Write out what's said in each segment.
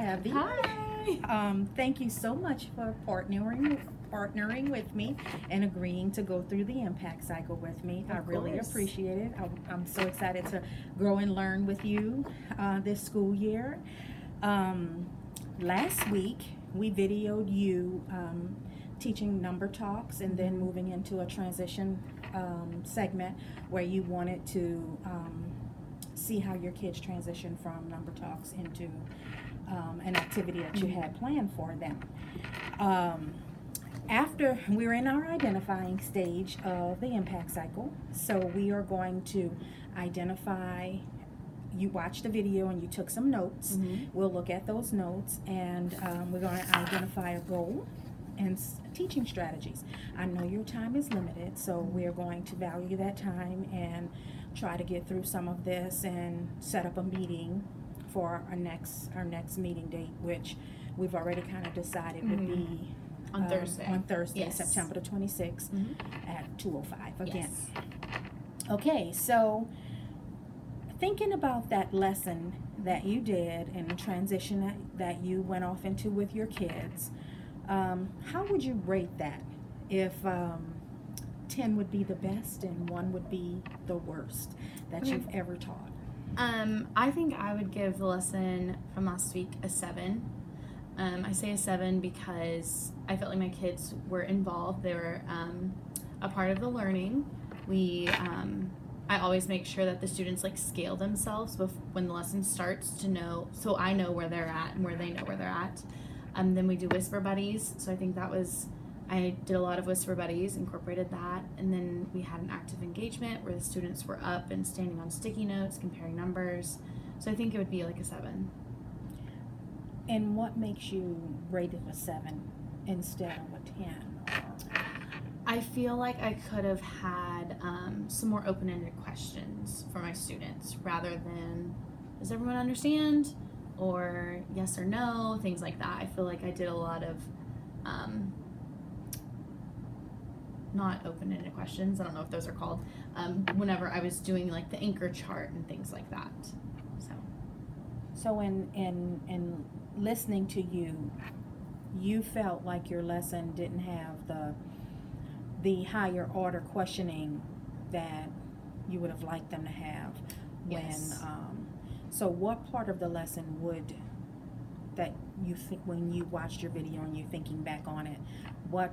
Abby. Hi. Thank you so much for partnering with me and agreeing to go through the impact cycle with me. I really course. appreciate it. I'm so excited to grow and learn with you this school year. Last week, we videoed you teaching number talks and then moving into a transition segment where you wanted to see how your kids transition from number talks into an activity that you had planned for them. After we're in our identifying stage of the impact cycle, so we are going to identify. You watched the video and you took some notes. We'll look at those notes and we're going to identify a goal and teaching strategies. I know your time is limited, so we're going to value that time and try to get through some of this and set up a meeting for our next meeting date, which we've already kind of decided would be On Thursday. On Thursday, Yes. September the 26th at 2:05 again. Yes. Okay, so thinking about that lesson that you did and the transition that you went off into with your kids, how would you rate that if 10 would be the best and 1 would be the worst that you've ever taught? I think I would give the lesson from last week a 7. I say a 7 because I felt like my kids were involved. They were a part of the learning. I always make sure that the students scale themselves when the lesson starts to know, so I know where they're at and where they know where they're at. Then we do whisper buddies. So I think I did a lot of whisper buddies, incorporated that, and then we had an active engagement where the students were up and standing on sticky notes, comparing numbers. So I think it would be like a 7. And what makes you rate it a 7 instead of a 10? I feel like I could have had some more open-ended questions for my students rather than, does everyone understand? Or yes or no, things like that. I feel like I did a lot of not open-ended questions. I don't know if those are called. Whenever I was doing the anchor chart and things like that. So in listening to you, you felt like your lesson didn't have the higher order questioning that you would have liked them to have. Yes. So what part of the lesson that you think when you watched your video and you're thinking back on it, what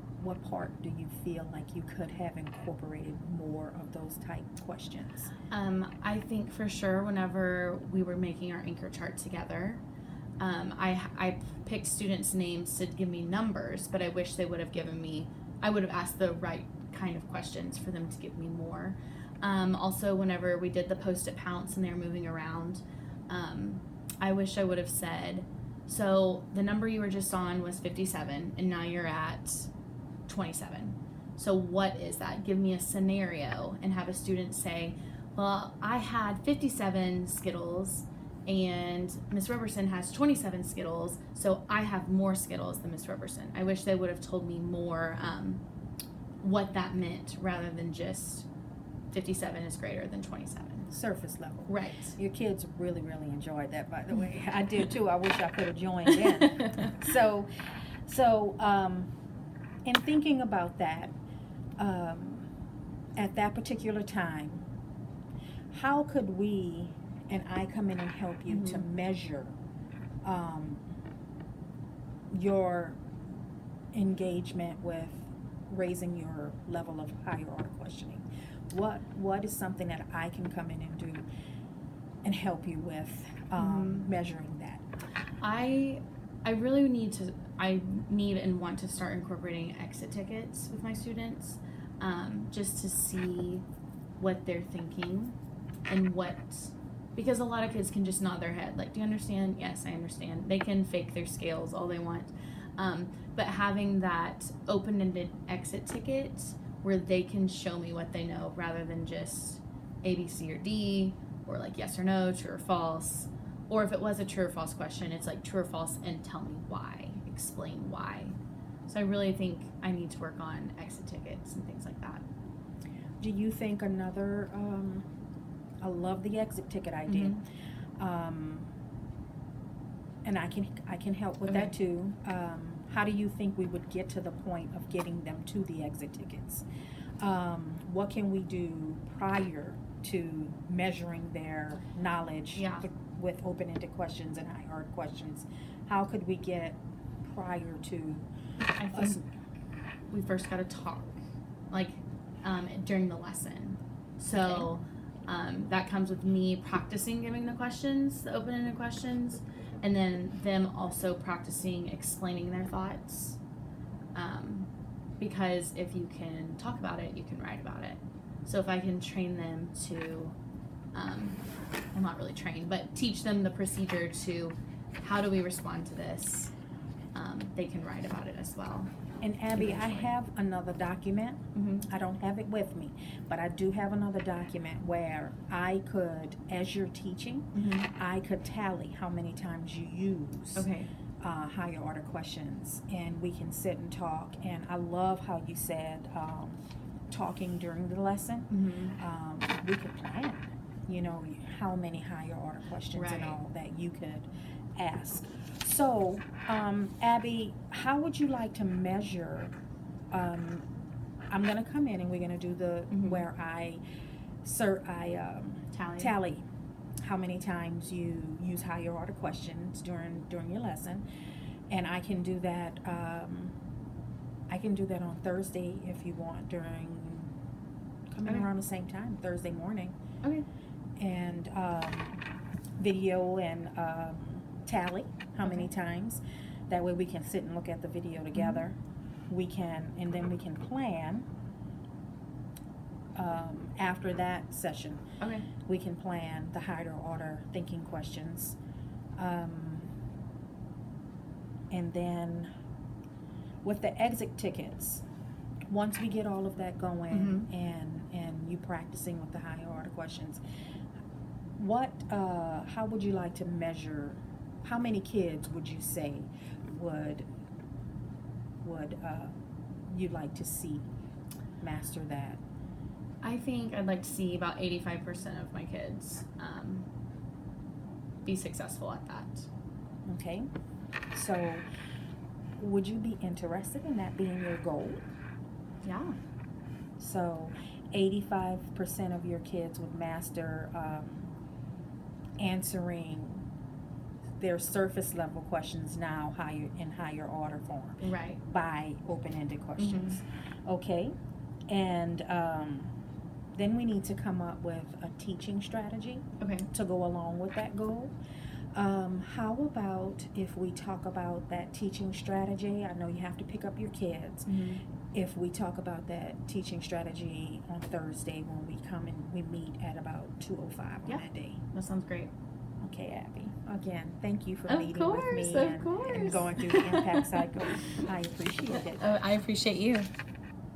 part do you feel like you could have incorporated more of those type questions? I think for sure whenever we were making our anchor chart together, I picked students' names to give me numbers, but I wish they would have I would have asked the right kind of questions for them to give me more. Also, whenever we did the post-it pounce and they were moving around, I wish I would have said, so the number you were just on was 57 and now you're at 27. So what is that? Give me a scenario and have a student say, well, I had 57 Skittles and Miss Roberson has 27 Skittles, so I have more Skittles than Miss Roberson. I wish they would have told me more what that meant rather than just 57 is greater than 27. Surface level. Right. Your kids really, really enjoyed that, by the way. I did too. I wish I could have joined in. So in thinking about that, at that particular time, how could we and I come in and help you to measure your engagement with raising your level of higher order questioning? What is something that I can come in and do and help you with measuring that? I really need and want to start incorporating exit tickets with my students, just to see what they're thinking and because a lot of kids can just nod their head do you understand? Yes, I understand. They can fake their scales all they want, but having that open-ended exit ticket where they can show me what they know rather than just A, B, C, or D, or yes or no, true or false. Or if it was a true or false question, it's true or false and tell me why, explain why. So I really think I need to work on exit tickets and things like that. Do you think another, I love the exit ticket idea. and I can help with that too. How do you think we would get to the point of getting them to the exit tickets? What can we do prior to measuring their knowledge with open-ended questions and high-art questions? How could we get prior to? I think we first got to talk, like during the lesson. So that comes with me practicing giving the questions, the open-ended questions, and then them also practicing explaining their thoughts. Because if you can talk about it, you can write about it. So if I can train them to, well, not really train, but teach them the procedure to how do we respond to this, they can write about it as well. And Abby, I have another document. I don't have it with me, but I do have another document where I could, as you're teaching, I could tally how many times you use higher order questions, and we can sit and talk. And I love how you said talking during the lesson. We could plan, you know, how many higher order questions and all that you could ask. So, Abby, how would you like to measure? I'm going to come in and we're going to do the where I tally how many times you use higher order questions during your lesson, and I can do that. I can do that on Thursday if you want, coming around the same time, Thursday morning. And video and tally how many times. That way we can sit and look at the video together. We can, and then we can plan after that session. We can plan the higher order thinking questions. And then with the exit tickets, once we get all of that going and you practicing with the higher order questions, how would you like to measure? How many kids would you say would you'd like to see master that? I think I'd like to see about 85% of my kids be successful at that. Okay. So would you be interested in that being your goal? Yeah. So 85% of your kids would master answering their surface level questions now higher order form. By open-ended questions. Okay. And then we need to come up with a teaching strategy to go along with that goal. How about if we talk about that teaching strategy? I know you have to pick up your kids. If we talk about that teaching strategy on Thursday when we come and we meet at about 2:05 on that day. That sounds great. Okay, Abby. Again, thank you for meeting with me and going through the impact cycle. I appreciate it. I appreciate you.